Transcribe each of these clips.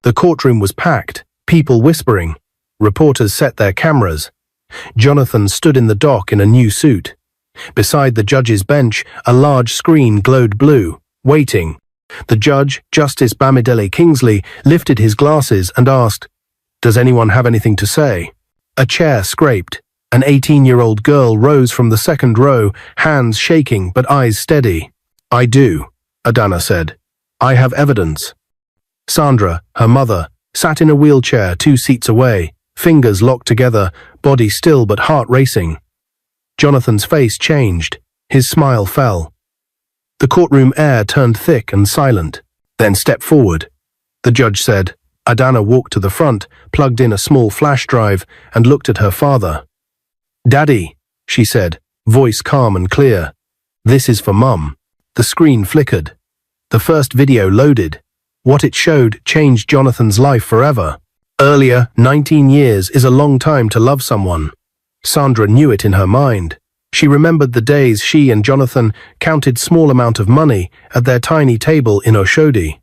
The courtroom was packed, people whispering. Reporters set their cameras. Jonathan stood in the dock in a new suit. Beside the judge's bench, a large screen glowed blue, waiting. The judge, Justice Bamidele Kingsley, lifted his glasses and asked, "Does anyone have anything to say?" A chair scraped. An 18-year-old girl rose from the second row, hands shaking but eyes steady. "I do," Adana said. "I have evidence." Sandra, her mother, sat in a wheelchair 2 seats away, fingers locked together, body still but heart racing. Jonathan's face changed. His smile fell. The courtroom air turned thick and silent. "Then step forward," the judge said. Adana walked to the front, plugged in a small flash drive, and looked at her father. "Daddy," she said, voice calm and clear. "This is for Mum." The screen flickered. The first video loaded. What it showed changed Jonathan's life forever. Earlier, 19 years is a long time to love someone. Sandra knew it in her mind. She remembered the days she and Jonathan counted small amount of money at their tiny table in Oshodi.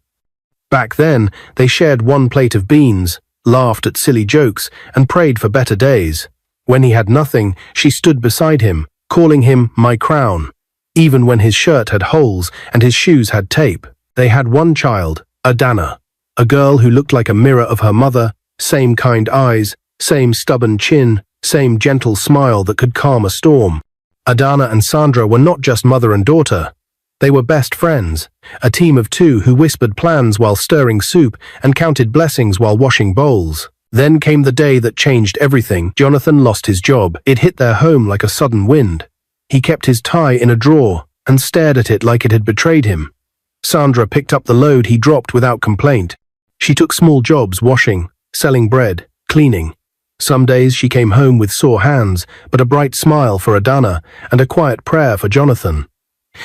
Back then, they shared one plate of beans, laughed at silly jokes, and prayed for better days. When he had nothing, she stood beside him, calling him my crown. Even when his shirt had holes and his shoes had tape. They had one child, Adana, a girl who looked like a mirror of her mother, same kind eyes, same stubborn chin, same gentle smile that could calm a storm. Adana and Sandra were not just mother and daughter. They were best friends, a team of two who whispered plans while stirring soup and counted blessings while washing bowls. Then came the day that changed everything. Jonathan lost his job. It hit their home like a sudden wind. He kept his tie in a drawer and stared at it like it had betrayed him. Sandra picked up the load he dropped without complaint. She took small jobs washing, selling bread, cleaning. Some days she came home with sore hands, but a bright smile for Adana and a quiet prayer for Jonathan.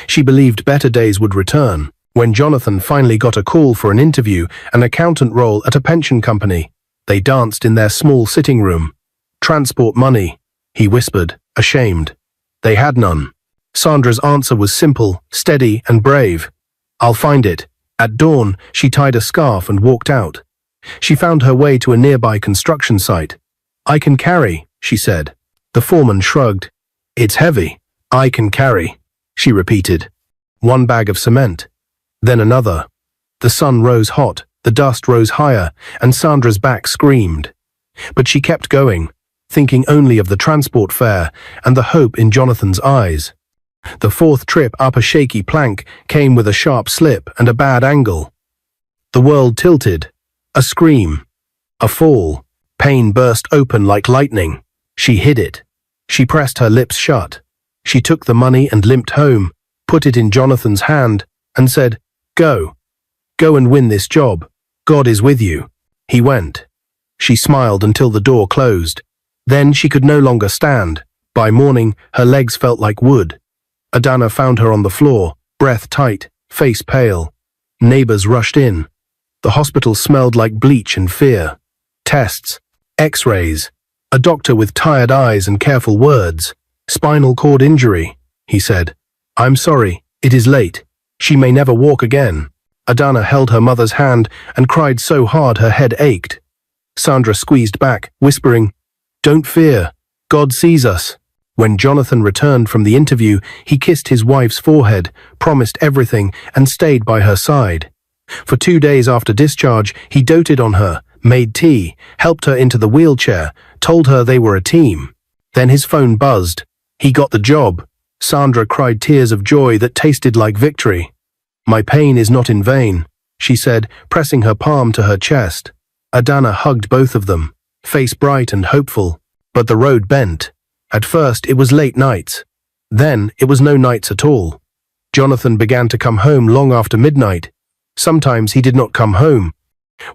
She believed better days would return. When Jonathan finally got a call for an interview, an accountant role at a pension company, they danced in their small sitting room. "Transport money," he whispered, ashamed. They had none. Sandra's answer was simple, steady, and brave. "I'll find it." At dawn, she tied a scarf and walked out. She found her way to a nearby construction site. "I can carry," she said. The foreman shrugged. "It's heavy." "I can carry," she repeated. One bag of cement, then another. The sun rose hot, the dust rose higher, and Sandra's back screamed. But she kept going, thinking only of the transport fare and the hope in Jonathan's eyes. The fourth trip up a shaky plank came with a sharp slip and a bad angle. The world tilted. A scream. A fall. Pain burst open like lightning. She hid it. She pressed her lips shut. She took the money and limped home, put it in Jonathan's hand, and said, "Go. Go and win this job. God is with you." He went. She smiled until the door closed. Then she could no longer stand. By morning, her legs felt like wood. Adana found her on the floor, breath tight, face pale. Neighbors rushed in. The hospital smelled like bleach and fear. Tests, X-rays, a doctor with tired eyes and careful words. "Spinal cord injury," he said. "I'm sorry, it is late. She may never walk again." Adana held her mother's hand and cried so hard her head ached. Sandra squeezed back, whispering, "Don't fear, God sees us." When Jonathan returned from the interview, he kissed his wife's forehead, promised everything, and stayed by her side. For 2 days after discharge, he doted on her, made tea, helped her into the wheelchair, told her they were a team. Then his phone buzzed. He got the job. Sandra cried tears of joy that tasted like victory. "My pain is not in vain," she said, pressing her palm to her chest. Adana hugged both of them, face bright and hopeful. But the road bent. At first, it was late nights. Then, it was no nights at all. Jonathan began to come home long after midnight. Sometimes he did not come home.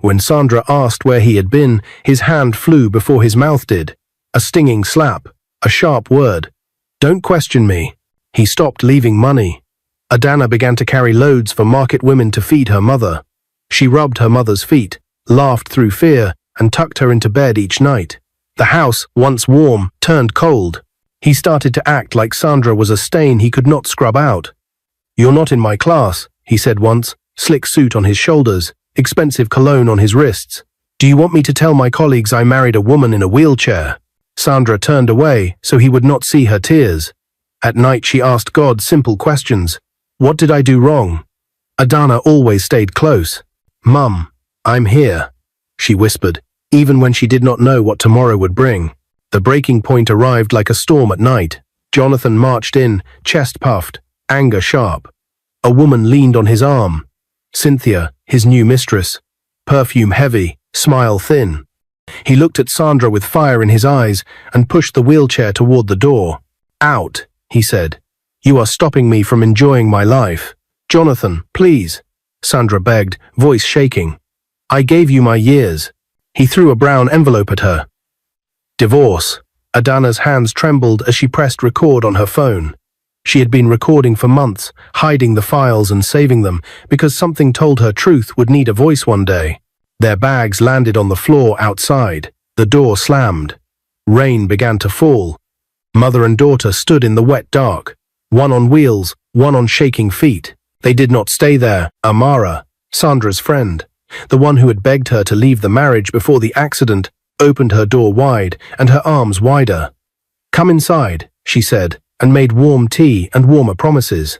When Sandra asked where he had been, his hand flew before his mouth did. A stinging slap, a sharp word. "Don't question me." He stopped leaving money. Adana began to carry loads for market women to feed her mother. She rubbed her mother's feet, laughed through fear, and tucked her into bed each night. The house, once warm, turned cold. He started to act like Sandra was a stain he could not scrub out. "You're not in my class," he said once, slick suit on his shoulders, expensive cologne on his wrists. Do you want me to tell my colleagues I married a woman in a wheelchair? Sandra turned away so he would not see her tears. At night she asked God simple questions. What did I do wrong? Adana always stayed close. Mum, I'm here, she whispered, even when she did not know what tomorrow would bring. The breaking point arrived like a storm at night. Jonathan marched in, chest puffed, anger sharp. A woman leaned on his arm. Cynthia, his new mistress. Perfume heavy, smile thin. He looked at Sandra with fire in his eyes and pushed the wheelchair toward the door. Out, he said. You are stopping me from enjoying my life. Jonathan, please, Sandra begged, voice shaking. I gave you my years. He threw a brown envelope at her. Divorce. Adana's hands trembled as she pressed record on her phone. She had been recording for months, hiding the files and saving them, because something told her truth would need a voice one day. Their bags landed on the floor outside. The door slammed. Rain began to fall. Mother and daughter stood in the wet dark, one on wheels, one on shaking feet. They did not stay there. Amara, Sandra's friend, the one who had begged her to leave the marriage before the accident, opened her door wide and her arms wider. Come inside, she said, and made warm tea and warmer promises.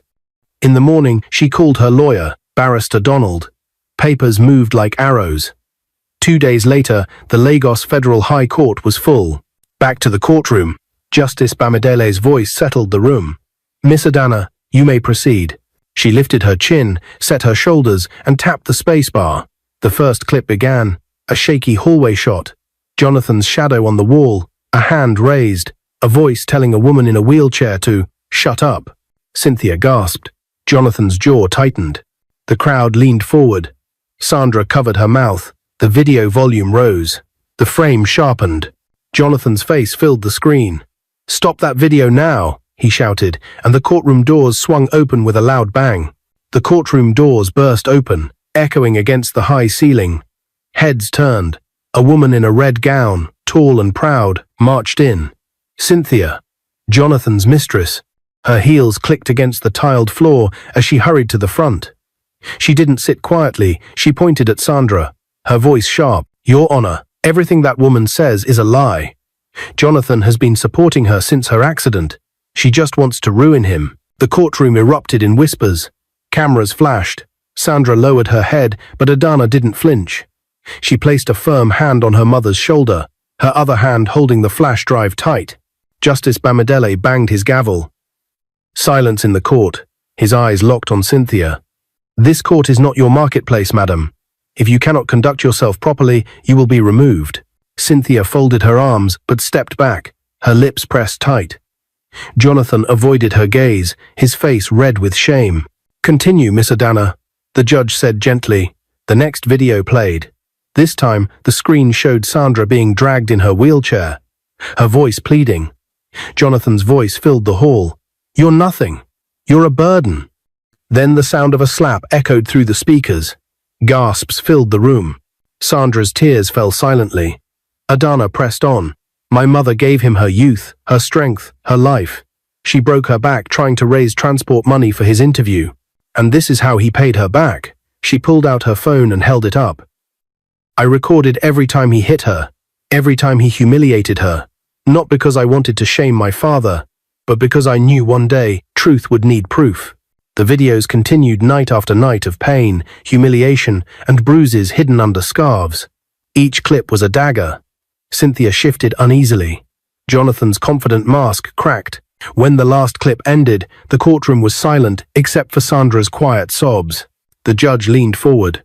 In the morning, she called her lawyer, Barrister Donald. Papers moved like arrows. 2 days later, the Lagos Federal High Court was full. Back to the courtroom. Justice Bamidele's voice settled the room. Miss Adana, you may proceed. She lifted her chin, set her shoulders, and tapped the spacebar. The first clip began, a shaky hallway shot. Jonathan's shadow on the wall, a hand raised, a voice telling a woman in a wheelchair to shut up. Cynthia gasped. Jonathan's jaw tightened. The crowd leaned forward. Sandra covered her mouth. The video volume rose. The frame sharpened. Jonathan's face filled the screen. Stop that video now, he shouted, and the courtroom doors swung open with a loud bang. The courtroom doors burst open, echoing against the high ceiling. Heads turned. A woman in a red gown, tall and proud, marched in. Cynthia, Jonathan's mistress. Her heels clicked against the tiled floor as she hurried to the front. She didn't sit quietly. She pointed at Sandra, her voice sharp. Your Honor, everything that woman says is a lie. Jonathan has been supporting her since her accident. She just wants to ruin him. The courtroom erupted in whispers. Cameras flashed. Sandra lowered her head, but Adana didn't flinch. She placed a firm hand on her mother's shoulder, her other hand holding the flash drive tight. Justice Bamidele banged his gavel. Silence in the court, his eyes locked on Cynthia. This court is not your marketplace, madam. If you cannot conduct yourself properly, you will be removed. Cynthia folded her arms but stepped back, her lips pressed tight. Jonathan avoided her gaze, his face red with shame. Continue, Miss Adana, the judge said gently. The next video played. This time, the screen showed Sandra being dragged in her wheelchair, her voice pleading. Jonathan's voice filled the hall. You're nothing. You're a burden. Then the sound of a slap echoed through the speakers. Gasps filled the room. Sandra's tears fell silently. Adana pressed on. My mother gave him her youth, her strength, her life. She broke her back trying to raise transport money for his interview. And this is how he paid her back. She pulled out her phone and held it up. I recorded every time he hit her, every time he humiliated her, not because I wanted to shame my father, but because I knew one day truth would need proof. The videos continued night after night of pain, humiliation, and bruises hidden under scarves. Each clip was a dagger. Cynthia shifted uneasily. Jonathan's confident mask cracked. When the last clip ended, the courtroom was silent except for Sandra's quiet sobs. The judge leaned forward.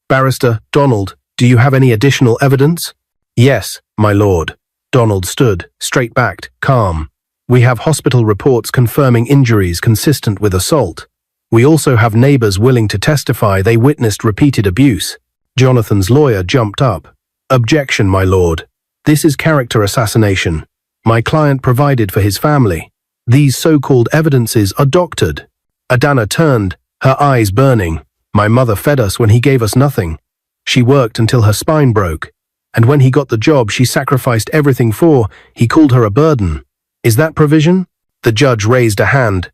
Barrister Donald, do you have any additional evidence? Yes, my lord. Donald stood, straight-backed, calm. We have hospital reports confirming injuries consistent with assault. We also have neighbors willing to testify they witnessed repeated abuse. Jonathan's lawyer jumped up. Objection, my lord. This is character assassination. My client provided for his family. These so-called evidences are doctored. Adana turned, her eyes burning. My mother fed us when he gave us nothing. She worked until her spine broke. And when he got the job she sacrificed everything for, he called her a burden. Is that provision? The judge raised a hand.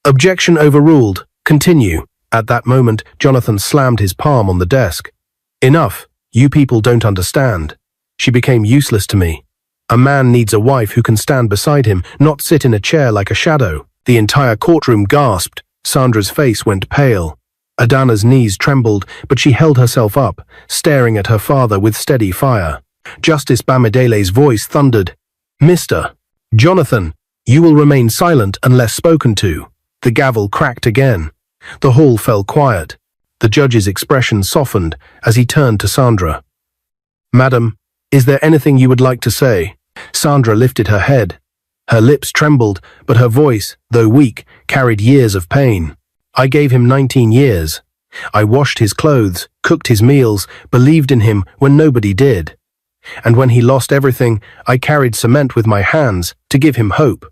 Objection overruled. Continue. At that moment, Jonathan slammed his palm on the desk. Enough. You people don't understand. She became useless to me. A man needs a wife who can stand beside him, not sit in a chair like a shadow. The entire courtroom gasped. Sandra's face went pale. Adana's knees trembled, but she held herself up, staring at her father with steady fire. Justice Bamidele's voice thundered. Mr. Jonathan, you will remain silent unless spoken to. The gavel cracked again. The hall fell quiet. The judge's expression softened as he turned to Sandra. Madam, is there anything you would like to say? Sandra lifted her head. Her lips trembled, but her voice, though weak, carried years of pain. I gave him 19 years. I washed his clothes, cooked his meals, believed in him when nobody did. And when he lost everything, I carried cement with my hands to give him hope.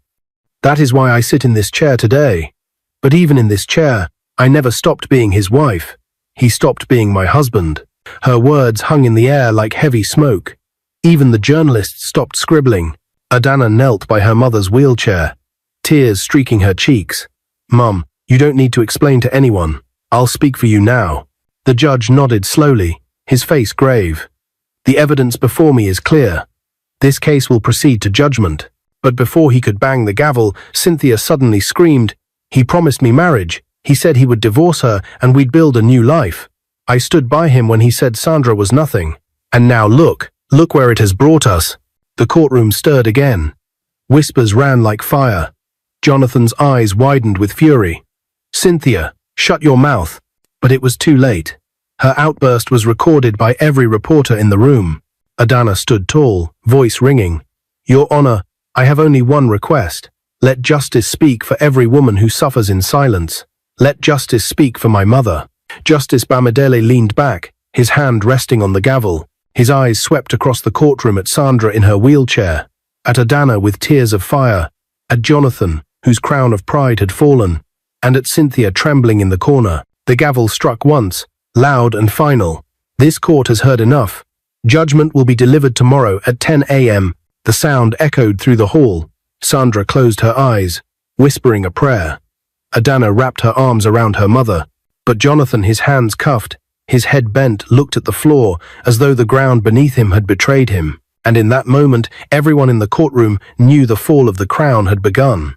That is why I sit in this chair today. But even in this chair, I never stopped being his wife. He stopped being my husband. Her words hung in the air like heavy smoke. Even the journalists stopped scribbling. Adana knelt by her mother's wheelchair, tears streaking her cheeks. Mum, you don't need to explain to anyone. I'll speak for you now. The judge nodded slowly, his face grave. The evidence before me is clear. This case will proceed to judgment. But before he could bang the gavel, Cynthia suddenly screamed, "He promised me marriage. He said he would divorce her and we'd build a new life. I stood by him when he said Sandra was nothing. And now look where it has brought us." The courtroom stirred again. Whispers ran like fire. Jonathan's eyes widened with fury. "Cynthia, shut your mouth." But it was too late. Her outburst was recorded by every reporter in the room. Adana stood tall, voice ringing. "Your Honor, I have only one request. Let justice speak for every woman who suffers in silence. Let justice speak for my mother." Justice Bamidele leaned back, his hand resting on the gavel. His eyes swept across the courtroom at Sandra in her wheelchair, at Adana with tears of fire, at Jonathan, whose crown of pride had fallen, and at Cynthia trembling in the corner. The gavel struck once, loud and final. "This court has heard enough. Judgment will be delivered tomorrow at 10 a.m. The sound echoed through the hall. Sandra closed her eyes, whispering a prayer. Adana wrapped her arms around her mother, but Jonathan, his hands cuffed, his head bent, looked at the floor as though the ground beneath him had betrayed him. And in that moment, everyone in the courtroom knew the fall of the crown had begun.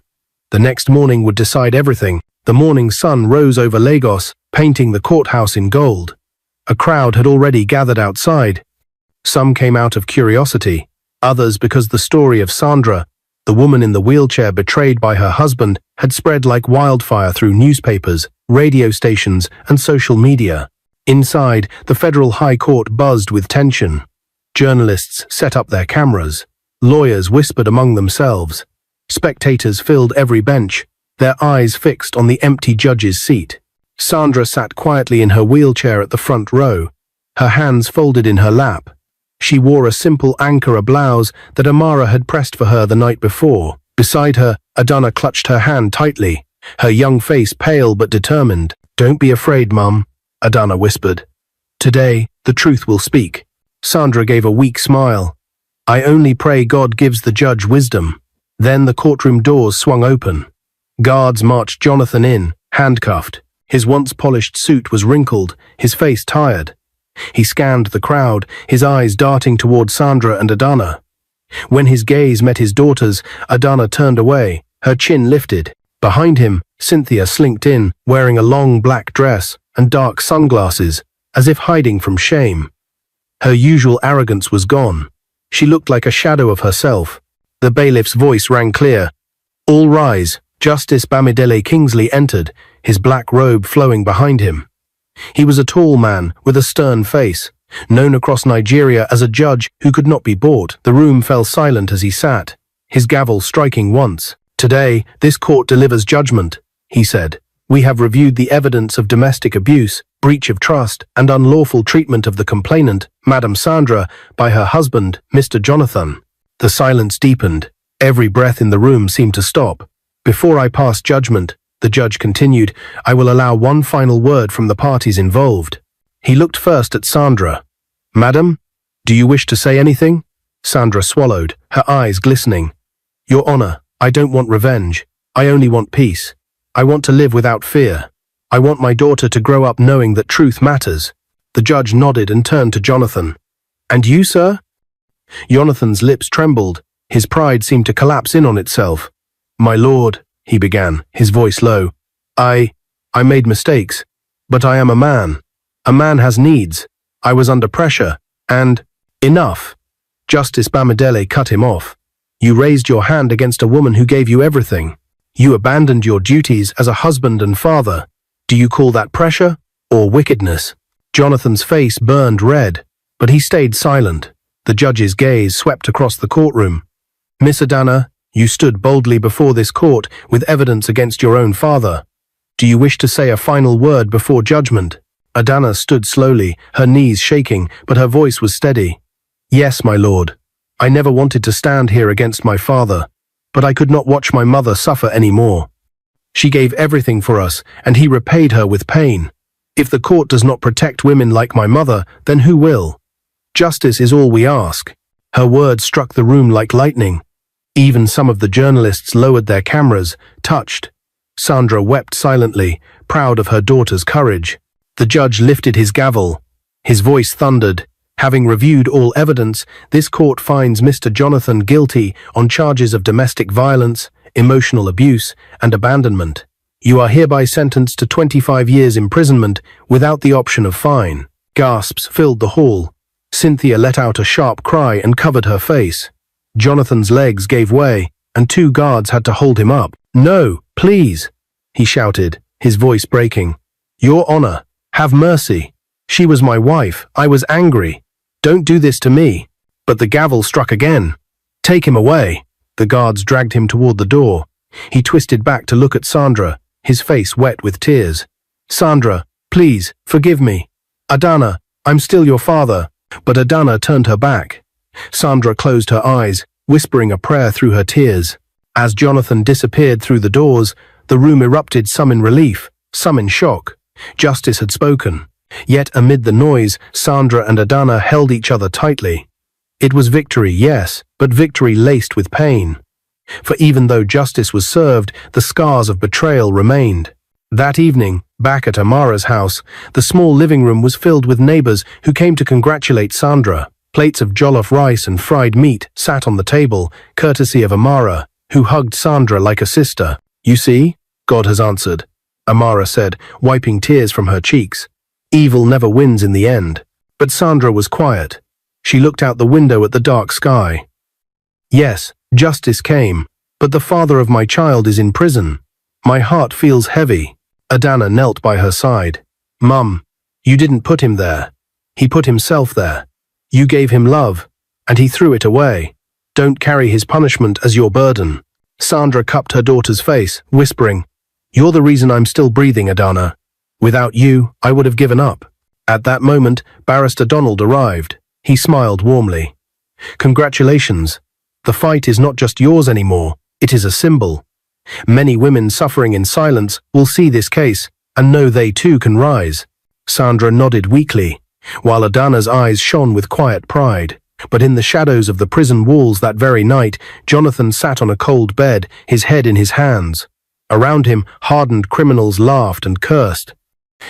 The next morning would decide everything. The morning sun rose over Lagos, painting the courthouse in gold. A crowd had already gathered outside. Some came out of curiosity, others because the story of Sandra, the woman in the wheelchair betrayed by her husband, had spread like wildfire through newspapers, radio stations, and social media. Inside, the federal high court buzzed with tension. Journalists set up their cameras. Lawyers whispered among themselves. Spectators filled every bench, their eyes fixed on the empty judge's seat. Sandra sat quietly in her wheelchair at the front row, her hands folded in her lap. She wore a simple Ankara blouse that Amara had pressed for her the night before. Beside her, Adana clutched her hand tightly, her young face pale but determined. "Don't be afraid, Mum," Adana whispered. "Today, the truth will speak." Sandra gave a weak smile. "I only pray God gives the judge wisdom." Then the courtroom doors swung open. Guards marched Jonathan in, handcuffed. His once polished suit was wrinkled, his face tired. He scanned the crowd, his eyes darting toward Sandra and Adana. When his gaze met his daughter's, Adana turned away, her chin lifted. Behind him, Cynthia slinked in, wearing a long black dress and dark sunglasses, as if hiding from shame. Her usual arrogance was gone. She looked like a shadow of herself. The bailiff's voice rang clear. "All rise." Justice Bamidele Kingsley entered, his black robe flowing behind him. He was a tall man with a stern face, known across Nigeria as a judge who could not be bought. The room fell silent as he sat, his gavel striking once. "Today, this court delivers judgment," he said. "We have reviewed the evidence of domestic abuse, breach of trust, and unlawful treatment of the complainant, Madam Sandra, by her husband, Mr. Jonathan." The silence deepened. Every breath in the room seemed to stop. "Before I pass judgment," the judge continued, "I will allow one final word from the parties involved." He looked first at Sandra. "Madam, do you wish to say anything?" Sandra swallowed, her eyes glistening. "Your Honor, I don't want revenge. I only want peace. I want to live without fear. I want my daughter to grow up knowing that truth matters." The judge nodded and turned to Jonathan. "And you, sir?" Jonathan's lips trembled. His pride seemed to collapse in on itself. "My lord," he began, his voice low, I made mistakes, but I am a man. A man has needs. I was under pressure, and enough." Justice Bamidele cut him off. "You raised your hand against a woman who gave you everything. You abandoned your duties as a husband and father. Do you call that pressure or wickedness?" Jonathan's face burned red, but he stayed silent. The judge's gaze swept across the courtroom. "Miss Adana, you stood boldly before this court with evidence against your own father. Do you wish to say a final word before judgment?" Adana stood slowly, her knees shaking, but her voice was steady. "Yes, my lord. I never wanted to stand here against my father, but I could not watch my mother suffer any more. She gave everything for us, and he repaid her with pain. If the court does not protect women like my mother, then who will? Justice is all we ask." Her words struck the room like lightning. Even some of the journalists lowered their cameras, touched. Sandra wept silently, proud of her daughter's courage. The judge lifted his gavel. His voice thundered. "Having reviewed all evidence, this court finds Mr. Jonathan guilty on charges of domestic violence, emotional abuse, and abandonment. You are hereby sentenced to 25 years imprisonment without the option of fine." Gasps filled the hall. Cynthia let out a sharp cry and covered her face. Jonathan's legs gave way, and 2 guards had to hold him up. "No, please," he shouted, his voice breaking. "Your Honor, have mercy. She was my wife. I was angry. Don't do this to me." But the gavel struck again. "Take him away." The guards dragged him toward the door. He twisted back to look at Sandra, his face wet with tears. "Sandra, please, forgive me. Adana, I'm still your father." But Adana turned her back. Sandra closed her eyes, whispering a prayer through her tears. As Jonathan disappeared through the doors, the room erupted, some in relief, some in shock. Justice had spoken. Yet amid the noise, Sandra and Adana held each other tightly. It was victory, yes, but victory laced with pain. For even though justice was served, the scars of betrayal remained. That evening, back at Amara's house, the small living room was filled with neighbors who came to congratulate Sandra. Plates of jollof rice and fried meat sat on the table, courtesy of Amara, who hugged Sandra like a sister. "You see, God has answered," Amara said, wiping tears from her cheeks. "Evil never wins in the end." But Sandra was quiet. She looked out the window at the dark sky. "Yes, justice came, but the father of my child is in prison. My heart feels heavy." Adana knelt by her side. "Mum, you didn't put him there. He put himself there. You gave him love, and he threw it away. Don't carry his punishment as your burden." Sandra cupped her daughter's face, whispering, "You're the reason I'm still breathing, Adana. Without you, I would have given up." At that moment, Barrister Donald arrived. He smiled warmly. "Congratulations. The fight is not just yours anymore, it is a symbol. Many women suffering in silence will see this case and know they too can rise." Sandra nodded weakly, while Adana's eyes shone with quiet pride. But in the shadows of the prison walls that very night, Jonathan sat on a cold bed, his head in his hands. Around him, hardened criminals laughed and cursed.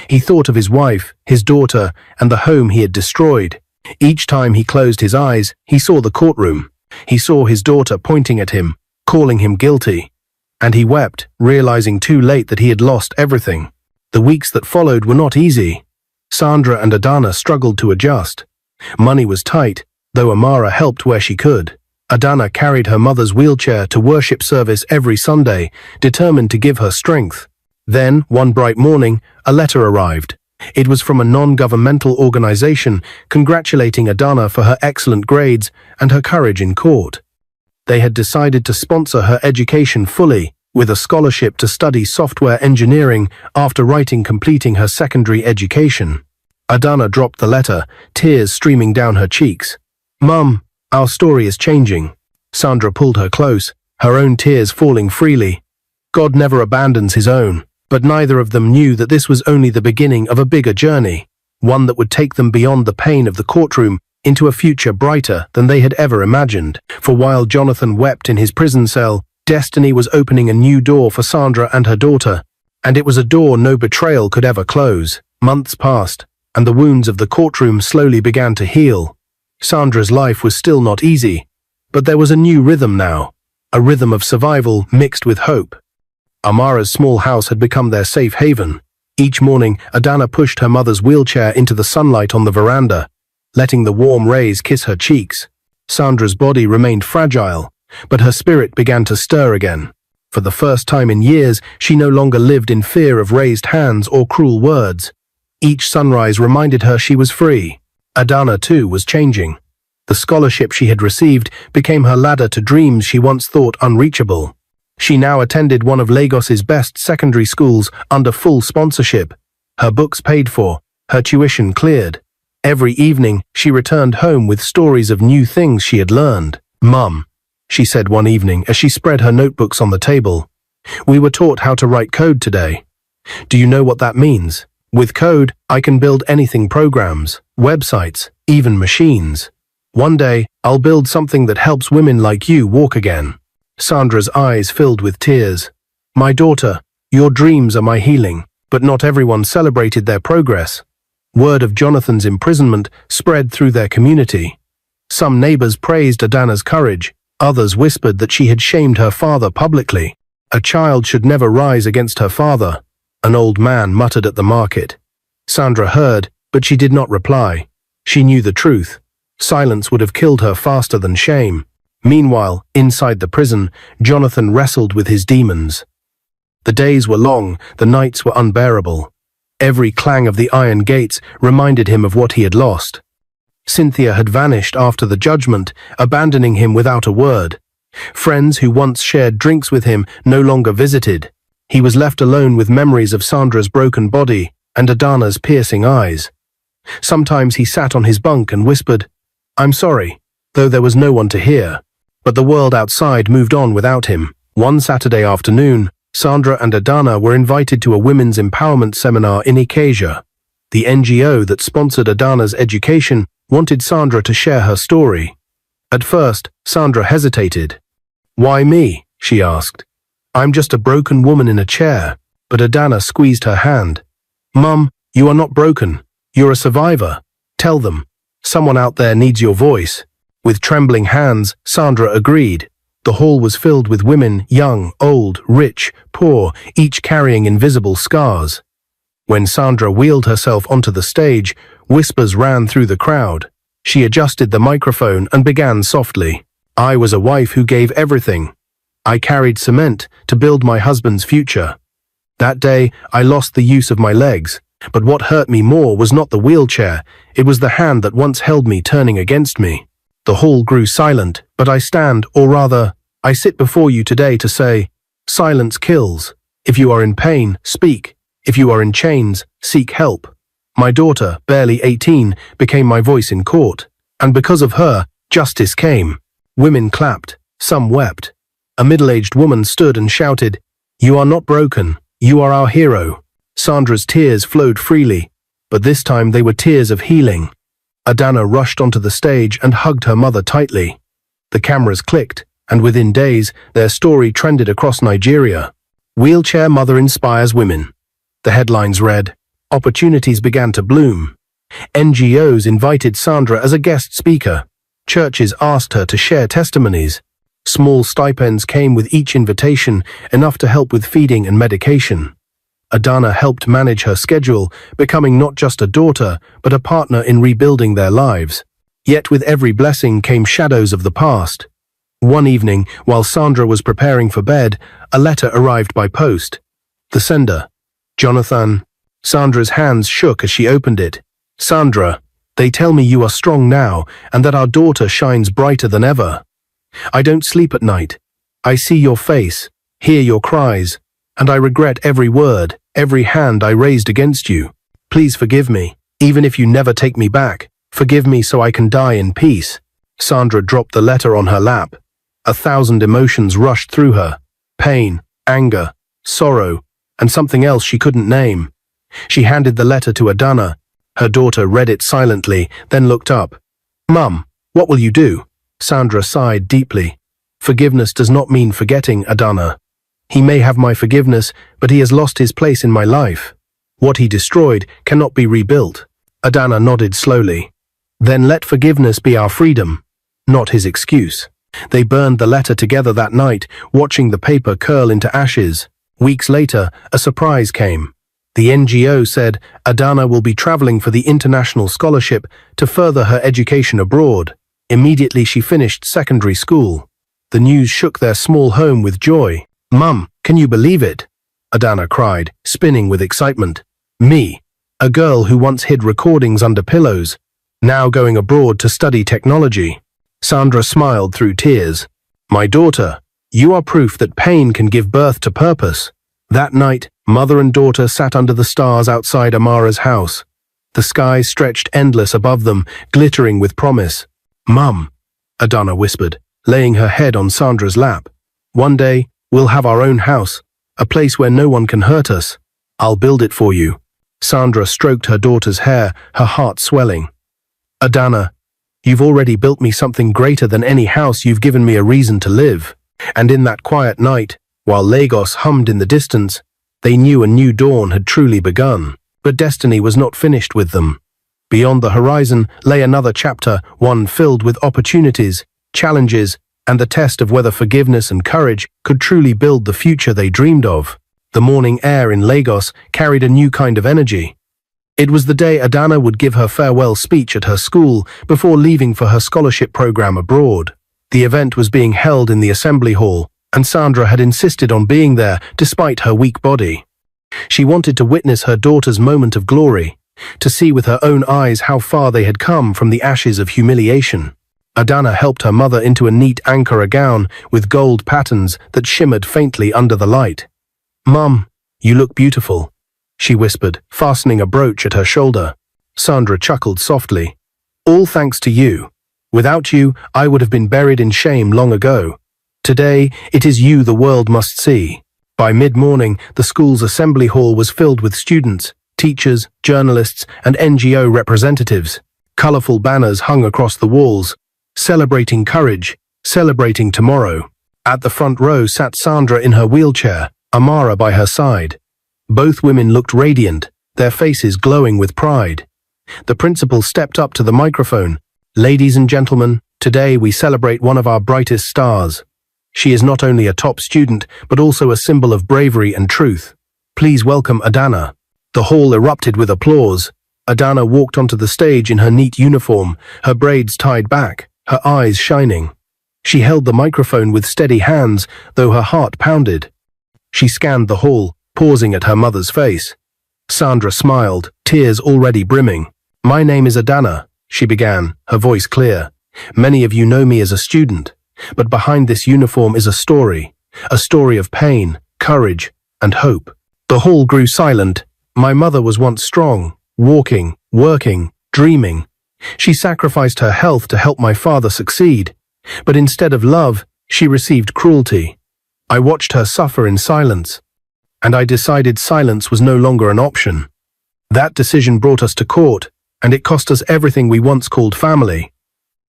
He thought of his wife, his daughter, and the home he had destroyed. Each time he closed his eyes, he saw the courtroom. He saw his daughter pointing at him, calling him guilty. And he wept, realizing too late that he had lost everything. The weeks that followed were not easy. Sandra and Adana struggled to adjust. Money was tight, though Amara helped where she could. Adana carried her mother's wheelchair to worship service every Sunday, determined to give her strength. Then, one bright morning, a letter arrived. It was from a non-governmental organization congratulating Adana for her excellent grades and her courage in court. They had decided to sponsor her education fully, with a scholarship to study software engineering after completing her secondary education. Adana dropped the letter, tears streaming down her cheeks. "Mum, our story is changing." Sandra pulled her close, her own tears falling freely. God never abandons his own, but neither of them knew that this was only the beginning of a bigger journey, one that would take them beyond the pain of the courtroom into a future brighter than they had ever imagined. For while Jonathan wept in his prison cell, destiny was opening a new door for Sandra and her daughter, and it was a door no betrayal could ever close. Months passed, and the wounds of the courtroom slowly began to heal. Sandra's life was still not easy, but there was a new rhythm now, a rhythm of survival mixed with hope. Amara's small house had become their safe haven. Each morning, Adana pushed her mother's wheelchair into the sunlight on the veranda, letting the warm rays kiss her cheeks. Sandra's body remained fragile, but her spirit began to stir again. For the first time in years, she no longer lived in fear of raised hands or cruel words. Each sunrise reminded her she was free. Adana, too, was changing. The scholarship she had received became her ladder to dreams she once thought unreachable. She now attended one of Lagos's best secondary schools under full sponsorship. Her books paid for, her tuition cleared. Every evening, she returned home with stories of new things she had learned. "Mum," she said one evening as she spread her notebooks on the table, "we were taught how to write code today. Do you know what that means? With code, I can build anything: programs, websites, even machines. One day, I'll build something that helps women like you walk again." Sandra's eyes filled with tears. "My daughter, your dreams are my healing." But not everyone celebrated their progress. Word of Jonathan's imprisonment spread through their community. Some neighbors praised Adana's courage. Others whispered that she had shamed her father publicly. "A child should never rise against her father," an old man muttered at the market. Sandra heard, but she did not reply. She knew the truth. Silence would have killed her faster than shame. Meanwhile, inside the prison, Jonathan wrestled with his demons. The days were long, the nights were unbearable. Every clang of the iron gates reminded him of what he had lost. Cynthia had vanished after the judgment, abandoning him without a word. Friends who once shared drinks with him no longer visited. He was left alone with memories of Sandra's broken body and Adana's piercing eyes. Sometimes he sat on his bunk and whispered, "I'm sorry," though there was no one to hear. But the world outside moved on without him. One Saturday afternoon, Sandra and Adana were invited to a women's empowerment seminar in Ikeja. The NGO that sponsored Adana's education wanted Sandra to share her story. At first, Sandra hesitated. "Why me?" she asked. "I'm just a broken woman in a chair." But Adana squeezed her hand. "Mum, you are not broken. You're a survivor. Tell them. Someone out there needs your voice." With trembling hands, Sandra agreed. The hall was filled with women, young, old, rich, poor, each carrying invisible scars. When Sandra wheeled herself onto the stage, whispers ran through the crowd. She adjusted the microphone and began softly. "I was a wife who gave everything. I carried cement to build my husband's future. That day, I lost the use of my legs. But what hurt me more was not the wheelchair, it was the hand that once held me turning against me." The hall grew silent, but I stand, or rather, I sit before you today to say, silence kills. If you are in pain, speak. If you are in chains, seek help. My daughter, barely 18, became my voice in court. And because of her, justice came. Women clapped, some wept. A middle-aged woman stood and shouted, "You are not broken, you are our hero." Sandra's tears flowed freely, but this time they were tears of healing. Adana rushed onto the stage and hugged her mother tightly. The cameras clicked, and within days, their story trended across Nigeria. "Wheelchair Mother Inspires Women." The headlines read, "Opportunities began to bloom." NGOs invited Sandra as a guest speaker. Churches asked her to share testimonies. Small stipends came with each invitation, enough to help with feeding and medication. Adana helped manage her schedule, becoming not just a daughter, but a partner in rebuilding their lives. Yet with every blessing came shadows of the past. One evening, while Sandra was preparing for bed, a letter arrived by post. The sender, Jonathan. Sandra's hands shook as she opened it. "Sandra, they tell me you are strong now, and that our daughter shines brighter than ever. I don't sleep at night. I see your face, hear your cries, and I regret every word, every hand I raised against you. Please forgive me, even if you never take me back. Forgive me so I can die in peace." Sandra dropped the letter on her lap. 1,000 emotions rushed through her. Pain, anger, sorrow, and something else she couldn't name. She handed the letter to Adana. Her daughter read it silently, then looked up. "Mum, what will you do?" Sandra sighed deeply. "Forgiveness does not mean forgetting, Adana. He may have my forgiveness, but he has lost his place in my life. What he destroyed cannot be rebuilt." Adana nodded slowly. Then let forgiveness be our freedom, not his excuse. They burned the letter together that night, watching the paper curl into ashes. Weeks later, a surprise came. The NGO said Adana will be traveling for the international scholarship to further her education abroad. Immediately she finished secondary school. The news shook their small home with joy. "Mum, can you believe it?" Adana cried, spinning with excitement. "Me, a girl who once hid recordings under pillows, now going abroad to study technology." Sandra smiled through tears. "My daughter, you are proof that pain can give birth to purpose." That night, mother and daughter sat under the stars outside Amara's house. The sky stretched endless above them, glittering with promise. "Mum," Adana whispered, laying her head on Sandra's lap. "One day, we'll have our own house, a place where no one can hurt us. I'll build it for you." Sandra stroked her daughter's hair, her heart swelling. "Adana, you've already built me something greater than any house. You've given me a reason to live." And in that quiet night, while Lagos hummed in the distance, they knew a new dawn had truly begun. But destiny was not finished with them. Beyond the horizon lay another chapter, one filled with opportunities, challenges, and the test of whether forgiveness and courage could truly build the future they dreamed of. The morning air in Lagos carried a new kind of energy. It was the day Adana would give her farewell speech at her school before leaving for her scholarship program abroad. The event was being held in the assembly hall, and Sandra had insisted on being there despite her weak body. She wanted to witness her daughter's moment of glory, to see with her own eyes how far they had come from the ashes of humiliation. Adana helped her mother into a neat Ankara gown with gold patterns that shimmered faintly under the light. "Mum, you look beautiful," she whispered, fastening a brooch at her shoulder. Sandra chuckled softly. "All thanks to you. Without you, I would have been buried in shame long ago. Today, it is you the world must see." By mid-morning, the school's assembly hall was filled with students, teachers, journalists, and NGO representatives. Colorful banners hung across the walls, celebrating courage, celebrating tomorrow. At the front row sat Sandra in her wheelchair, Amara by her side. Both women looked radiant, their faces glowing with pride. The principal stepped up to the microphone. "Ladies and gentlemen, today we celebrate one of our brightest stars. She is not only a top student, but also a symbol of bravery and truth. Please welcome Adana." The hall erupted with applause. Adana walked onto the stage in her neat uniform, her braids tied back, her eyes shining. She held the microphone with steady hands, though her heart pounded. She scanned the hall, pausing at her mother's face. Sandra smiled, tears already brimming. "My name is Adana," she began, her voice clear. "Many of you know me as a student. But behind this uniform is a story of pain, courage, and hope." The hall grew silent. My mother was once strong, walking, working, dreaming. She sacrificed her health to help my father succeed. But instead of love, she received cruelty. I watched her suffer in silence, and I decided silence was no longer an option. That decision brought us to court, and it cost us everything we once called family.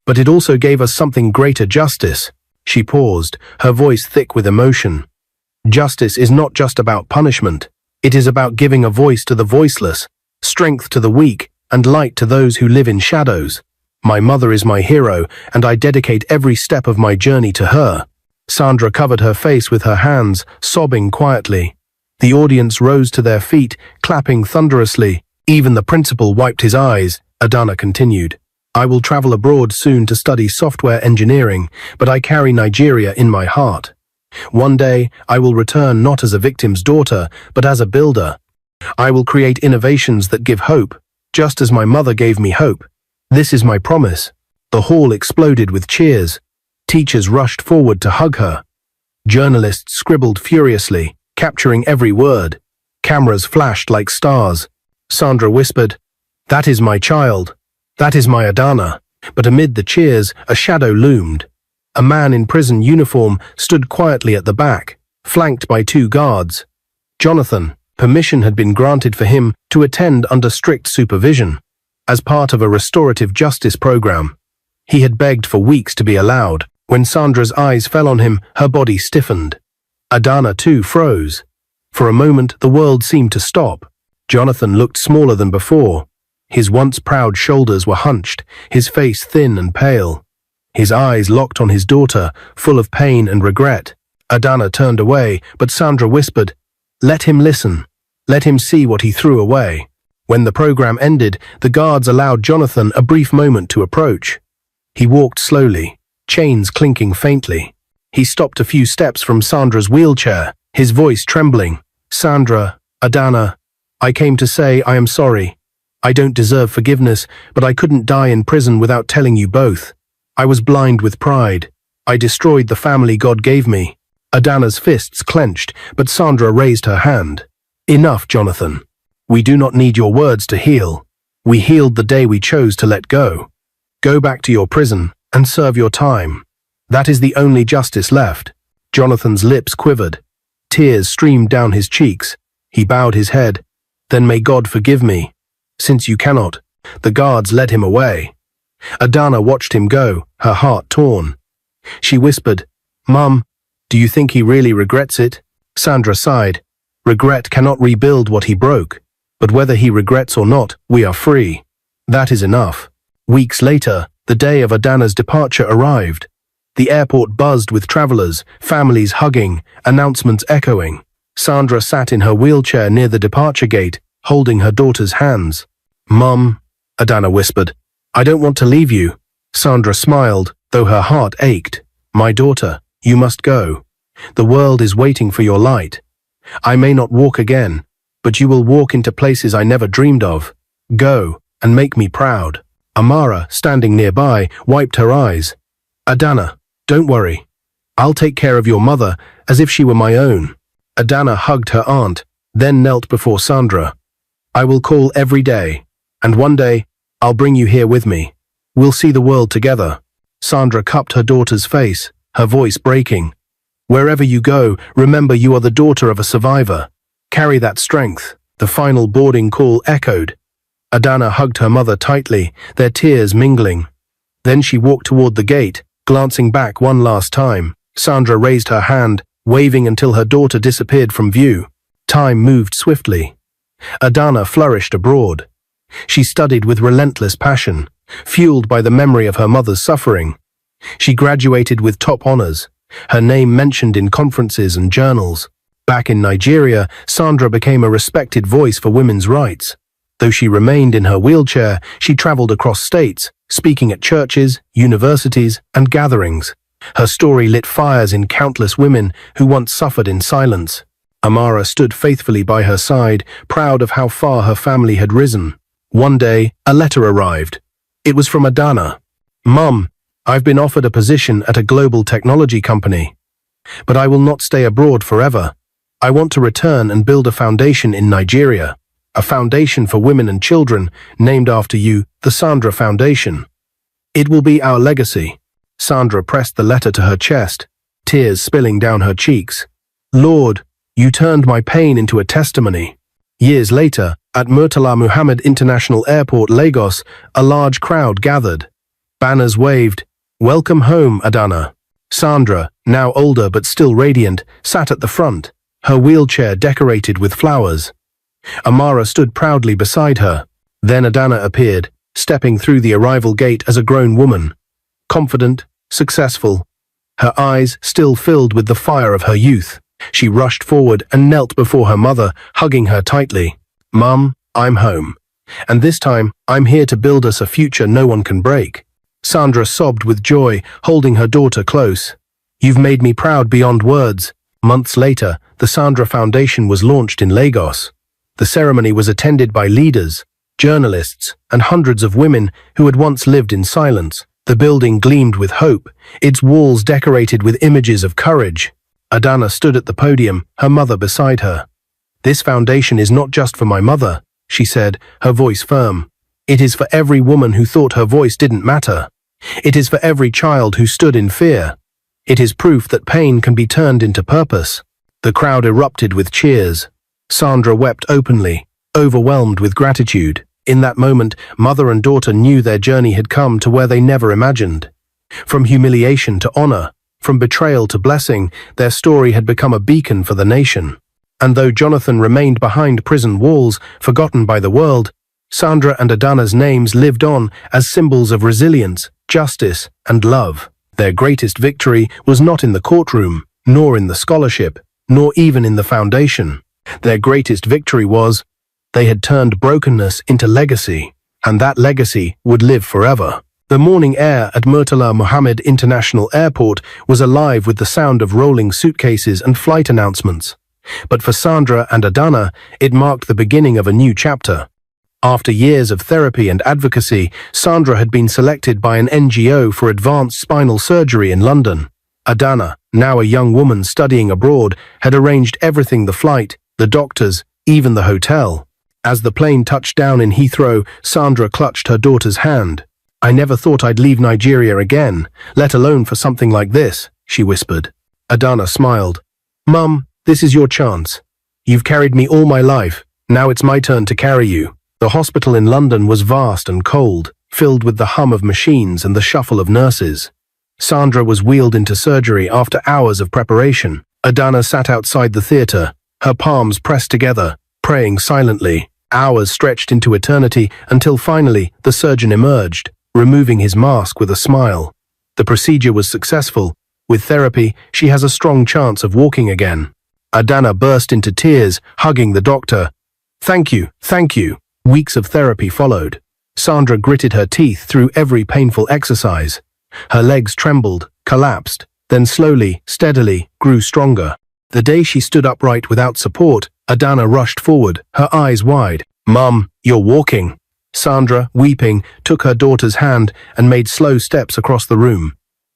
But it also gave us something greater: justice. She paused, her voice thick with emotion. Justice is not just about punishment. It is about giving a voice to the voiceless, strength to the weak, and light to those who live in shadows. My mother is my hero, and I dedicate every step of my journey to her. Sandra covered her face with her hands, sobbing quietly. The audience rose to their feet, clapping thunderously. Even the principal wiped his eyes. Adana continued. "I will travel abroad soon to study software engineering, but I carry Nigeria in my heart. One day, I will return not as a victim's daughter, but as a builder. I will create innovations that give hope, just as my mother gave me hope. This is my promise." The hall exploded with cheers. Teachers rushed forward to hug her. Journalists scribbled furiously, capturing every word. Cameras flashed like stars. Sandra whispered, "That is my child. That is my Adana." But amid the cheers, a shadow loomed. A man in prison uniform stood quietly at the back, flanked by two guards. Jonathan. Permission had been granted for him to attend under strict supervision, as part of a restorative justice program. He had begged for weeks to be allowed. When Sandra's eyes fell on him, her body stiffened. Adana too froze. For a moment, the world seemed to stop. Jonathan looked smaller than before. His once proud shoulders were hunched, his face thin and pale. His eyes locked on his daughter, full of pain and regret. Adana turned away, but Sandra whispered, "Let him listen. Let him see what he threw away." When the program ended, the guards allowed Jonathan a brief moment to approach. He walked slowly, chains clinking faintly. He stopped a few steps from Sandra's wheelchair, his voice trembling. "Sandra, Adana, I came to say I am sorry. I don't deserve forgiveness, but I couldn't die in prison without telling you both. I was blind with pride. I destroyed the family God gave me." Adana's fists clenched, but Sandra raised her hand. "Enough, Jonathan. We do not need your words to heal. We healed the day we chose to let go. Go back to your prison and serve your time. That is the only justice left." Jonathan's lips quivered. Tears streamed down his cheeks. He bowed his head. "Then may God forgive me. Since you cannot." The guards led him away. Adana watched him go, her heart torn. She whispered, "Mum, do you think he really regrets it?" Sandra sighed. "Regret cannot rebuild what he broke. But whether he regrets or not, we are free. That is enough." Weeks later, the day of Adana's departure arrived. The airport buzzed with travelers, families hugging, announcements echoing. Sandra sat in her wheelchair near the departure gate, holding her daughter's hands. "Mum," Adana whispered, "I don't want to leave you." Sandra smiled, though her heart ached. "My daughter, you must go. The world is waiting for your light. I may not walk again, but you will walk into places I never dreamed of. Go, and make me proud." Amara, standing nearby, wiped her eyes. "Adana, don't worry. I'll take care of your mother as if she were my own." Adana hugged her aunt, then knelt before Sandra. "I will call every day, and one day, I'll bring you here with me. We'll see the world together." Sandra cupped her daughter's face, her voice breaking. "Wherever you go, remember you are the daughter of a survivor. Carry that strength." The final boarding call echoed. Adana hugged her mother tightly, their tears mingling. Then she walked toward the gate, glancing back one last time. Sandra raised her hand, waving until her daughter disappeared from view. Time moved swiftly. Adana flourished abroad. She studied with relentless passion, fueled by the memory of her mother's suffering. She graduated with top honors, her name mentioned in conferences and journals. Back in Nigeria, Sandra became a respected voice for women's rights. Though she remained in her wheelchair, she traveled across states, speaking at churches, universities, and gatherings. Her story lit fires in countless women who once suffered in silence. Amara stood faithfully by her side, proud of how far her family had risen. One day, a letter arrived. It was from Adana. "Mum, I've been offered a position at a global technology company. But I will not stay abroad forever. I want to return and build a foundation in Nigeria. A foundation for women and children, named after you, the Sandra Foundation. It will be our legacy." Sandra pressed the letter to her chest, tears spilling down her cheeks. "Lord, you turned my pain into a testimony." Years later, at Murtala Muhammad International Airport, Lagos, a large crowd gathered. Banners waved, "Welcome home, Adana." Sandra, now older but still radiant, sat at the front, her wheelchair decorated with flowers. Amara stood proudly beside her. Then Adana appeared, stepping through the arrival gate as a grown woman. Confident, successful, her eyes still filled with the fire of her youth. She rushed forward and knelt before her mother, hugging her tightly. "Mum, I'm home. And this time, I'm here to build us a future no one can break." Sandra sobbed with joy, holding her daughter close. "You've made me proud beyond words." Months later, the Sandra Foundation was launched in Lagos. The ceremony was attended by leaders, journalists, and hundreds of women who had once lived in silence. The building gleamed with hope, its walls decorated with images of courage. Adana stood at the podium, her mother beside her. "This foundation is not just for my mother," she said, her voice firm. "It is for every woman who thought her voice didn't matter. It is for every child who stood in fear. It is proof that pain can be turned into purpose." The crowd erupted with cheers. Sandra wept openly, overwhelmed with gratitude. In that moment, mother and daughter knew their journey had come to where they never imagined. From humiliation to honor, from betrayal to blessing, their story had become a beacon for the nation. And though Jonathan remained behind prison walls, forgotten by the world, Sandra and Adana's names lived on as symbols of resilience, justice, and love. Their greatest victory was not in the courtroom, nor in the scholarship, nor even in the foundation. Their greatest victory was they had turned brokenness into legacy, and that legacy would live forever. The morning air at Murtala Muhammad International Airport was alive with the sound of rolling suitcases and flight announcements. But for Sandra and Adana, it marked the beginning of a new chapter. After years of therapy and advocacy, Sandra had been selected by an NGO for advanced spinal surgery in London. Adana, now a young woman studying abroad, had arranged everything: the flight, the doctors, even the hotel. As the plane touched down in Heathrow, Sandra clutched her daughter's hand. "I never thought I'd leave Nigeria again, let alone for something like this," she whispered. Adana smiled. "Mum, this is your chance. You've carried me all my life. Now it's my turn to carry you." The hospital in London was vast and cold, filled with the hum of machines and the shuffle of nurses. Sandra was wheeled into surgery after hours of preparation. Adana sat outside the theatre, her palms pressed together, praying silently. Hours stretched into eternity until finally the surgeon emerged, removing his mask with a smile. The procedure was successful. With therapy, she has a strong chance of walking again. Adana burst into tears, hugging the doctor. "Thank you, thank you." Weeks of therapy followed. Sandra gritted her teeth through every painful exercise. Her legs trembled, collapsed, then slowly, steadily, grew stronger. The day she stood upright without support, Adana rushed forward, her eyes wide. "Mum, you're walking." Sandra, weeping, took her daughter's hand and made slow steps across the room.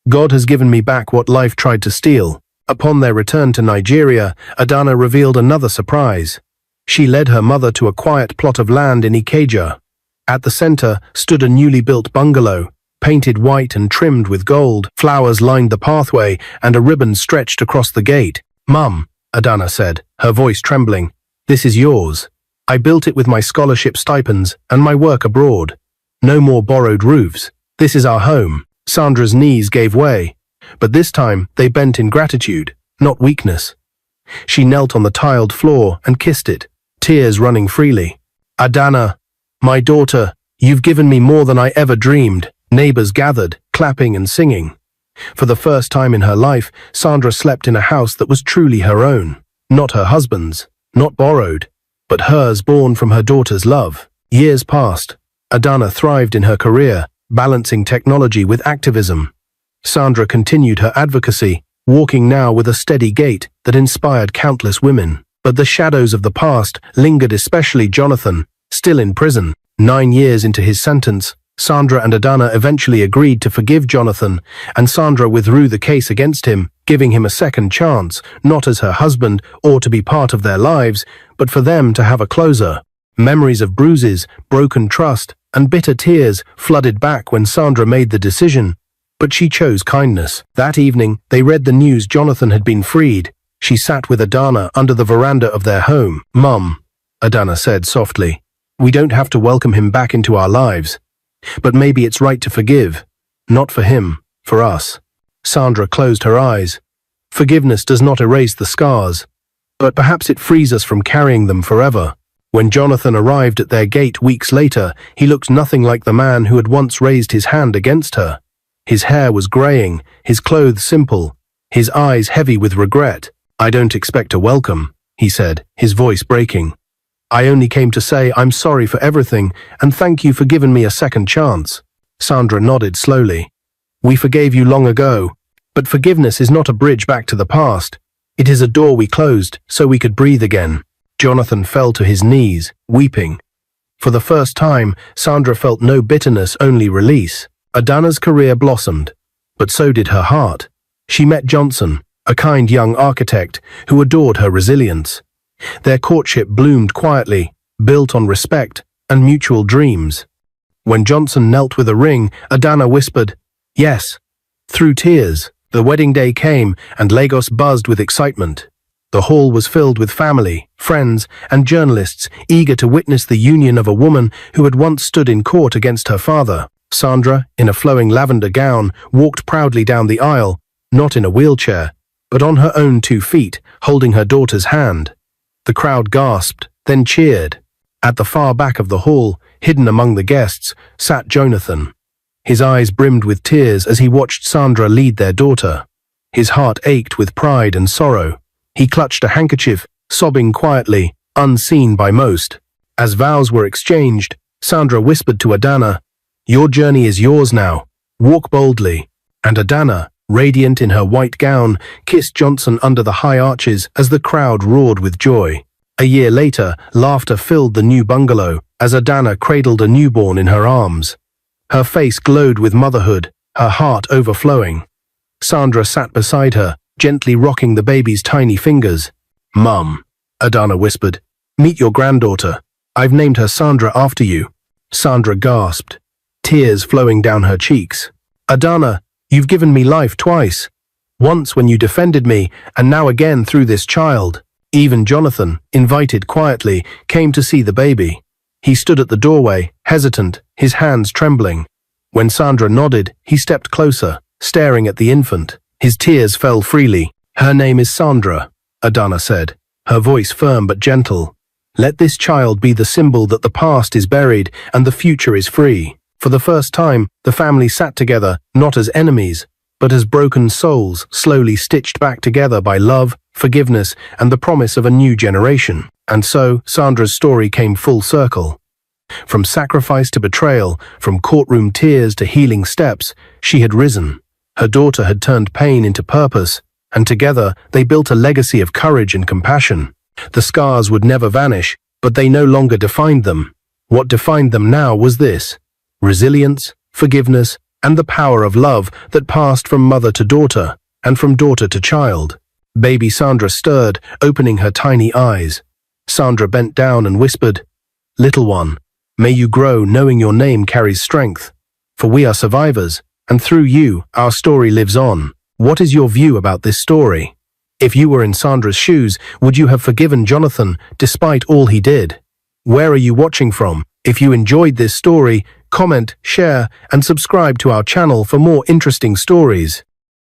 "God has given me back what life tried to steal." Upon their return to Nigeria, Adana revealed another surprise. She led her mother to a quiet plot of land in Ikeja. At the center stood a newly built bungalow, painted white and trimmed with gold. Flowers lined the pathway, and a ribbon stretched across the gate. "Mum," Adana said, her voice trembling, "this is yours. I built it with my scholarship stipends and my work abroad. No more borrowed roofs. This is our home." Sandra's knees gave way, but this time they bent in gratitude, not weakness. She knelt on the tiled floor and kissed it, tears running freely. "Adana, my daughter, you've given me more than I ever dreamed." Neighbors gathered, clapping and singing. For the first time in her life, Sandra slept in a house that was truly her own. Not her husband's, not borrowed, but hers, born from her daughter's love. Years passed. Adana thrived in her career, balancing technology with activism. Sandra continued her advocacy, walking now with a steady gait that inspired countless women. But the shadows of the past lingered, especially Jonathan, still in prison. 9 years into his sentence, Sandra and Adana eventually agreed to forgive Jonathan, and Sandra withdrew the case against him, giving him a second chance, not as her husband or to be part of their lives, but for them to have a closure. Memories of bruises, broken trust, and bitter tears flooded back when Sandra made the decision. But she chose kindness. That evening, they read the news Jonathan had been freed. She sat with Adana under the veranda of their home. "Mum," Adana said softly, "we don't have to welcome him back into our lives. But maybe it's right to forgive. Not for him, for us." Sandra closed her eyes. Forgiveness does not erase the scars, but perhaps it frees us from carrying them forever. When Jonathan arrived at their gate weeks later, he looked nothing like the man who had once raised his hand against her. His hair was graying, his clothes simple, his eyes heavy with regret. "I don't expect a welcome," he said, his voice breaking. "I only came to say I'm sorry for everything and thank you for giving me a second chance." Sandra nodded slowly. "We forgave you long ago, but forgiveness is not a bridge back to the past. It is a door we closed so we could breathe again." Jonathan fell to his knees, weeping. For the first time, Sandra felt no bitterness, only release. Adana's career blossomed, but so did her heart. She met Johnson, a kind young architect who adored her resilience. Their courtship bloomed quietly, built on respect and mutual dreams. When Johnson knelt with a ring, Adana whispered, "Yes." Through tears, the wedding day came and Lagos buzzed with excitement. The hall was filled with family, friends, and journalists eager to witness the union of a woman who had once stood in court against her father. Sandra, in a flowing lavender gown, walked proudly down the aisle, not in a wheelchair, but on her own 2 feet, holding her daughter's hand. The crowd gasped, then cheered. At the far back of the hall, Hidden among the guests sat Jonathan. His eyes brimmed with tears as he watched Sandra lead their daughter. His heart ached with pride and sorrow. He clutched a handkerchief, sobbing quietly, unseen by most. As vows were exchanged, Sandra whispered to Adana, "Your journey is yours now. Walk boldly." And Adana, radiant in her white gown, kissed Johnson under the high arches as the crowd roared with joy. A year later, laughter filled the new bungalow as Adana cradled a newborn in her arms. Her face glowed with motherhood, her heart overflowing. Sandra sat beside her, gently rocking the baby's tiny fingers. "Mum," Adana whispered, "meet your granddaughter. I've named her Sandra after you." Sandra gasped, tears flowing down her cheeks. "Adana, you've given me life twice. Once when you defended me, and now again through this child." Even Jonathan, invited quietly, came to see the baby. He stood at the doorway, hesitant, his hands trembling. When Sandra nodded, he stepped closer, staring at the infant. His tears fell freely. "Her name is Sandra," Adana said, her voice firm but gentle. "Let this child be the symbol that the past is buried and the future is free." For the first time, the family sat together, not as enemies, but as broken souls slowly stitched back together by love, forgiveness, and the promise of a new generation. And so, Sandra's story came full circle. From sacrifice to betrayal, from courtroom tears to healing steps, she had risen. Her daughter had turned pain into purpose, and together they built a legacy of courage and compassion. The scars would never vanish, but they no longer defined them. What defined them now was this: resilience, forgiveness, and the power of love that passed from mother to daughter, and from daughter to child. Baby Sandra stirred, opening her tiny eyes. Sandra bent down and whispered, "Little one, may you grow knowing your name carries strength. For we are survivors, and through you, our story lives on." What is your view about this story? If you were in Sandra's shoes, would you have forgiven Jonathan despite all he did? Where are you watching from? If you enjoyed this story, comment, share, and subscribe to our channel for more interesting stories.